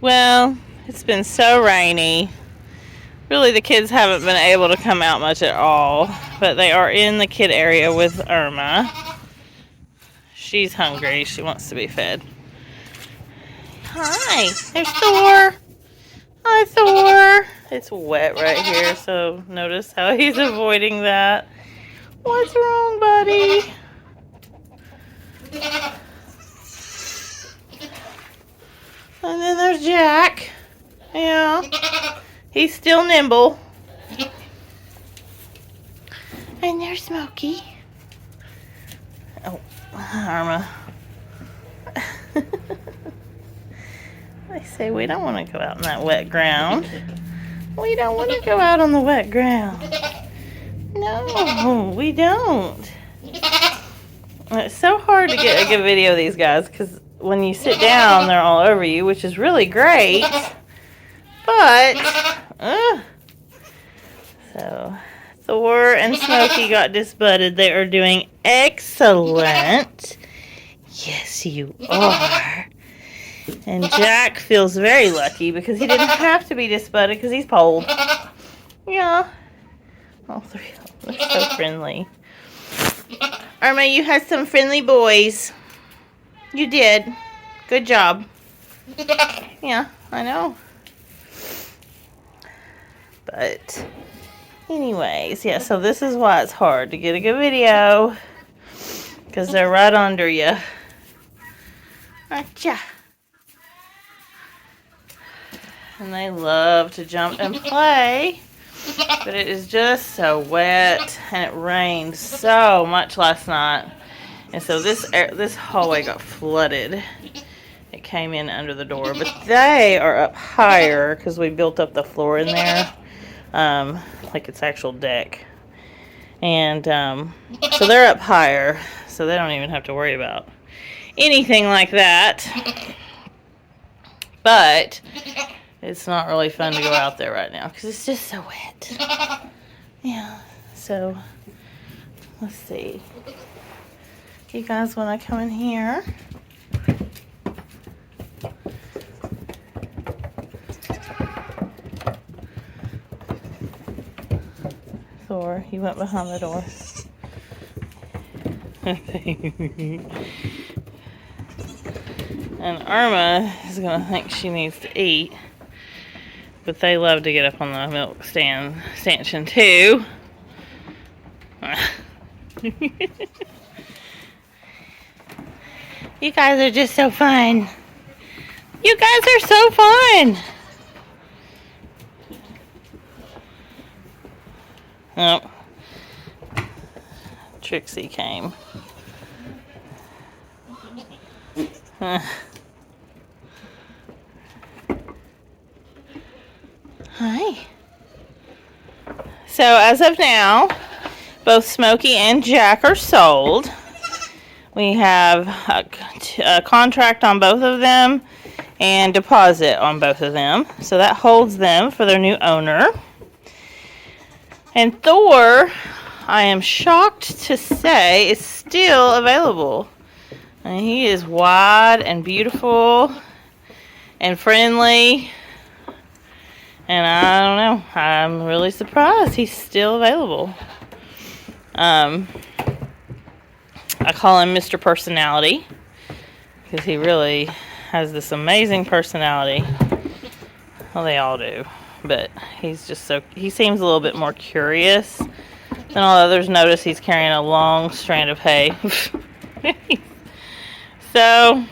Well, it's been so rainy. Really, the kids haven't been able to come out much at all, but they are in the kid area with Irma. She's hungry. She wants to be fed. Hi, there's Thor. Hi, Thor. It's wet right here, so notice how he's avoiding that. What's wrong, buddy? And then there's Jack. Yeah. He's still nimble. And there's Smokey. Oh, Irma. I say we don't want to go out in that wet ground. We don't want to go out on the wet ground. No, we don't. It's so hard to get a good video of these guys because when you sit down, they're all over you, which is really great. But, so Thor and Smokey got disbutted. They are doing excellent. Yes, you are. And Jack feels very lucky because he didn't have to be disbutted because he's pulled. Yeah. All three of them. They're so friendly. Irma, you had some friendly boys. You did. Good job. Yeah, I know. But, anyways, yeah, so this is why it's hard to get a good video. Because they're right under you. Gotcha. And they love to jump and play. But it is just so wet. And it rained so much last night. And so this hallway got flooded. It came in under the door. But they are up higher because we built up the floor in there. Like it's actual deck. And so they're up higher. So they don't even have to worry about anything like that. But it's not really fun to go out there right now because it's just so wet. Yeah, so let's see. You guys want to come in here? Thor, you went behind the door. And Irma is going to think she needs to eat. But they love to get up on the milk stanchion too. You guys are just so fun. You guys are so fun. Oh. Trixie came. Hi. So as of now, both Smokey and Jack are sold. We have a contract on both of them and deposit on both of them. So that holds them for their new owner. And Thor, I am shocked to say, is still available. And he is wide and beautiful and friendly. And I don't know, I'm really surprised he's still available. I call him Mr. Personality because he really has this amazing personality. Well, they all do, but he's just he seems a little bit more curious than all others. Notice he's carrying a long strand of hay. So,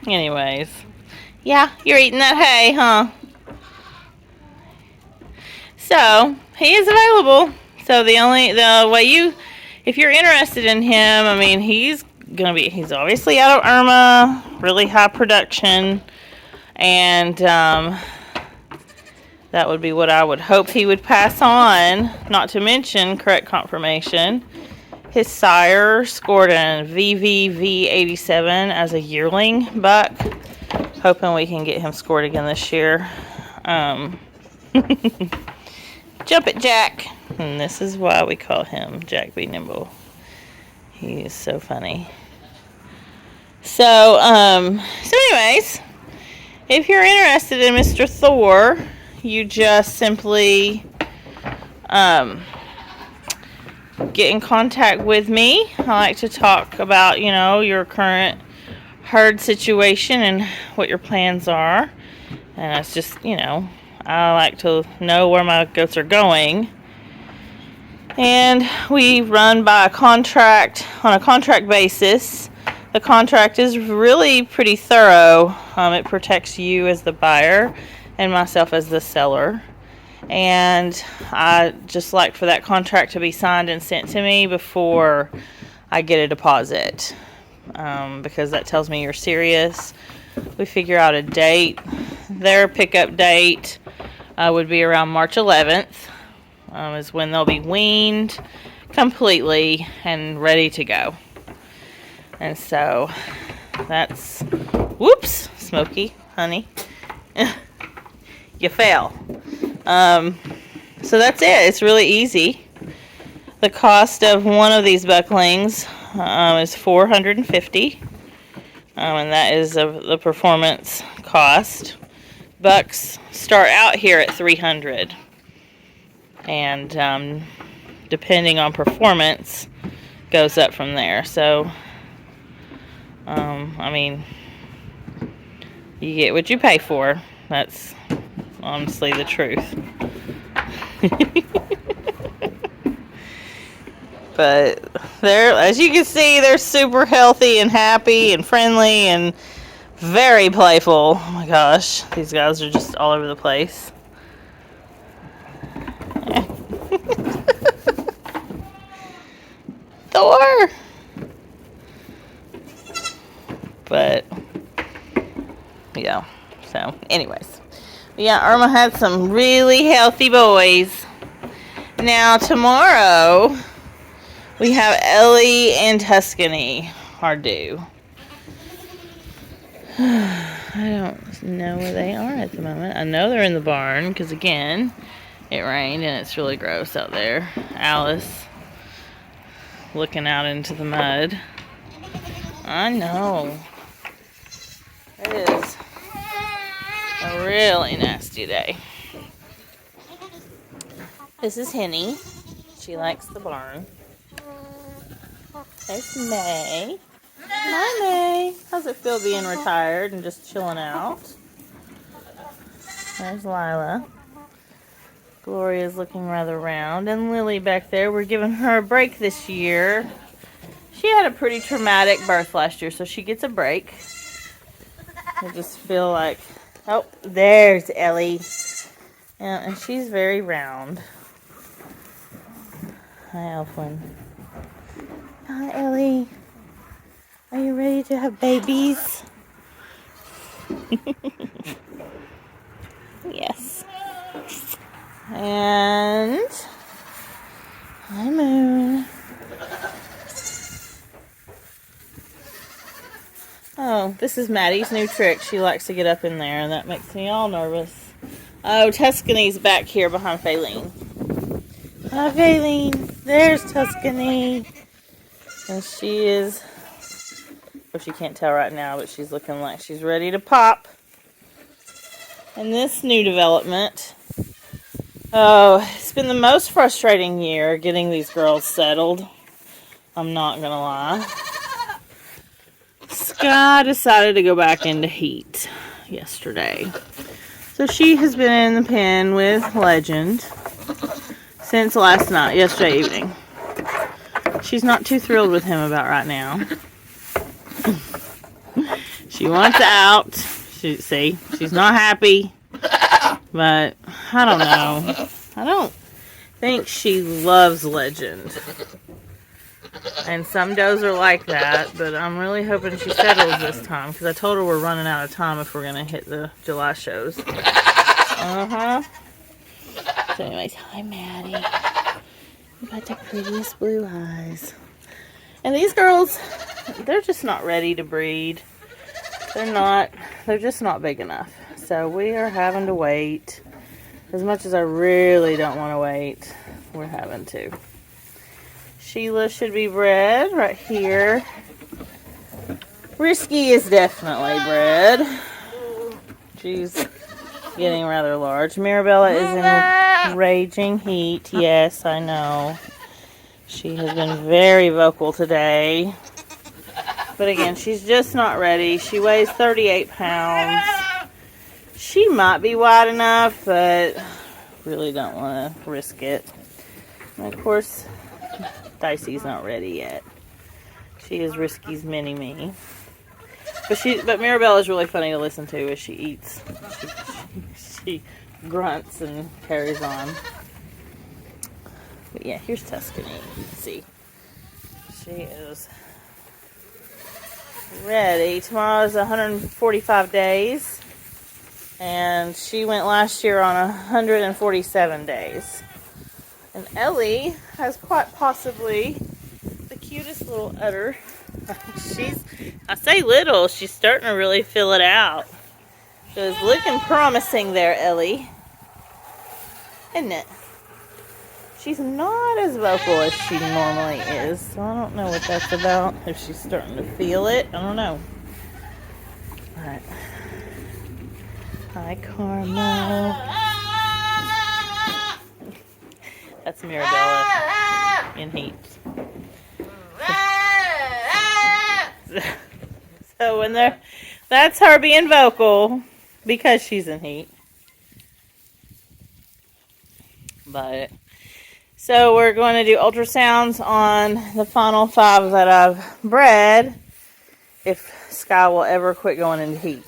anyways, yeah, you're eating that hay, huh? So, he is available. So the way if you're interested in him, I mean, he's obviously out of Irma, really high production, and that would be what I would hope he would pass on, not to mention correct confirmation. His sire scored a VVV87 as a yearling buck. Hoping we can get him scored again this year. Jump it, Jack. And this is why we call him Jack B. Nimble. He is so funny. So anyways, If you're interested in Mr. Thor, you just simply get in contact with me. I like to talk about, your current herd situation and what your plans are. And it's just, I like to know where my goats are going. And we run by a contract, on a contract basis. The contract is really pretty thorough. It protects you as the buyer and myself as the seller. And I just like for that contract to be signed and sent to me before I get a deposit, because that tells me you're serious. We figure out a date. Their pickup date would be around March 11th, is when they'll be weaned completely and ready to go. And so that's, whoops, Smokey, honey, you fell. So that's it. It's really easy. The cost of one of these bucklings is $450, and that is the performance cost. Bucks start out here at $300, and depending on performance, goes up from there. So, you get what you pay for. That's honestly the truth. But as you can see, they're super healthy and happy and friendly and very playful. Oh my gosh, these guys are just all over the place. Thor! But, yeah, so anyways. Yeah, Irma had some really healthy boys. Now, tomorrow, we have Ellie and Tuscany are due. I don't know where they are at the moment. I know they're in the barn because, again, it rained and it's really gross out there. Alice looking out into the mud. I know. It is a really nasty day. This is Henny. She likes the barn. There's May. Hi, May. How's it feel being retired and just chilling out? There's Lila. Gloria's looking rather round. And Lily back there, we're giving her a break this year. She had a pretty traumatic birth last year, so she gets a break. I just feel like, oh, there's Ellie. Yeah, and she's very round. Hi, Elfwin. Hi, Ellie. Are you ready to have babies? Yes. And hi, Moon. Oh, this is Maddie's new trick. She likes to get up in there, and that makes me all nervous. Oh, Tuscany's back here behind Faylene. Hi, Faylene. There's Tuscany. And she is, well, she can't tell right now, but she's looking like she's ready to pop. And this new development, oh, it's been the most frustrating year getting these girls settled. I'm not gonna lie. Sky decided to go back into heat yesterday. So she has been in the pen with Legend since last night, yesterday evening. She's not too thrilled with him about right now. She wants out. She's not happy. But I don't know. I don't think she loves Legend. And some does are like that, but I'm really hoping she settles this time, because I told her we're running out of time if we're going to hit the July shows. Uh-huh. So anyways, hi, Maddie. You got the prettiest blue eyes. And these girls, they're just not ready to breed. They're just not big enough. So we are having to wait. As much as I really don't want to wait, we're having to. Sheila should be bred right here. Risky is definitely bred. she's getting rather large. Mirabella is in raging heat. Yes, I know. She has been very vocal today. But again, she's just not ready. She weighs 38 pounds. She might be wide enough, but really don't want to risk it. And of course, Dicey's not ready yet. She is Risky's mini-me. But Mirabelle is really funny to listen to as she eats. She grunts and carries on. But yeah, here's Tuscany. You can see. She is ready. Tomorrow is 145 days. And she went last year on 147 days. And Ellie has quite possibly the cutest little udder. I say little, she's starting to really fill it out. So it's looking promising there, Ellie. Isn't it? She's not as vocal as she normally is. So I don't know what that's about. If she's starting to feel it, I don't know. Alright. Hi, Karma. That's Mirabella in heat. So when that's her being vocal because she's in heat. But so we're going to do ultrasounds on the final 5 that I've bred if Sky will ever quit going into heat.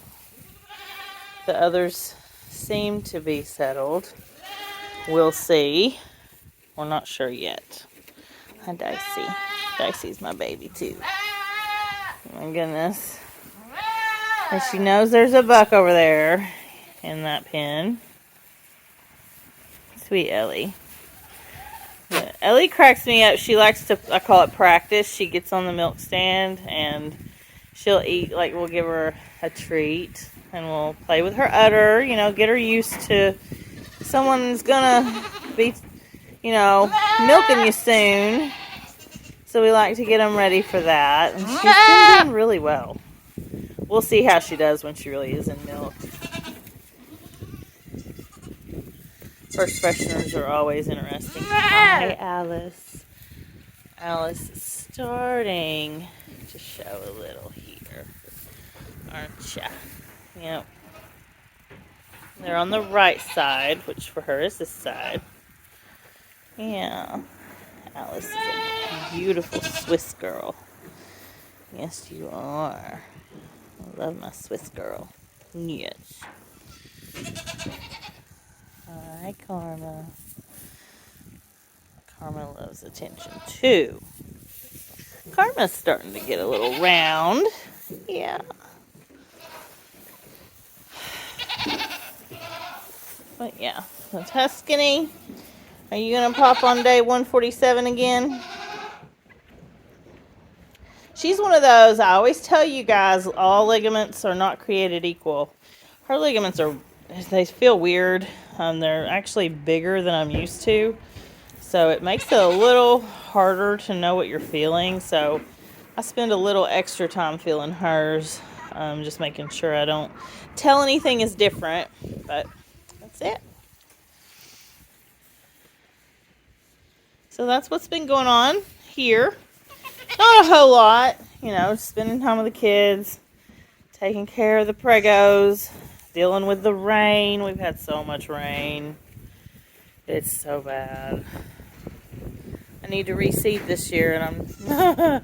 The others seem to be settled. We'll see. We're not sure yet. Hi, Dicey. Dicey's my baby, too. Oh, my goodness. And she knows there's a buck over there in that pen. Sweet Ellie. But Ellie cracks me up. She likes to, I call it practice. She gets on the milk stand and she'll eat, like we'll give her a treat. And we'll play with her udder, you know, get her used to someone's gonna be, you know, milking you soon. So we like to get them ready for that. And she's been doing really well. We'll see how she does when she really is in milk. First fresheners are always interesting. Hi, Alice. Alice is starting to show a little here. Aren't ya? Yep. They're on the right side, which for her is this side. Yeah. Alice is a beautiful Swiss girl. Yes, you are. I love my Swiss girl. Yes. Hi, Karma. Karma loves attention, too. Karma's starting to get a little round. Yeah. But yeah, the Tuscany. Are you going to pop on day 147 again? She's one of those, I always tell you guys, all ligaments are not created equal. Her ligaments they feel weird. They're actually bigger than I'm used to. So it makes it a little harder to know what you're feeling. So I spend a little extra time feeling hers. Just making sure I don't tell anything is different. But that's it. So that's what's been going on here. Not a whole lot, you know, spending time with the kids, taking care of the pregos, dealing with the rain. We've had so much rain. It's so bad. I need to reseed this year, and I'm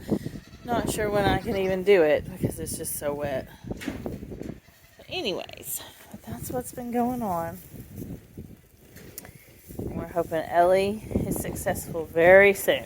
not sure when I can even do it because it's just so wet. But anyways, that's what's been going on. And we're hoping Ellie is successful very soon.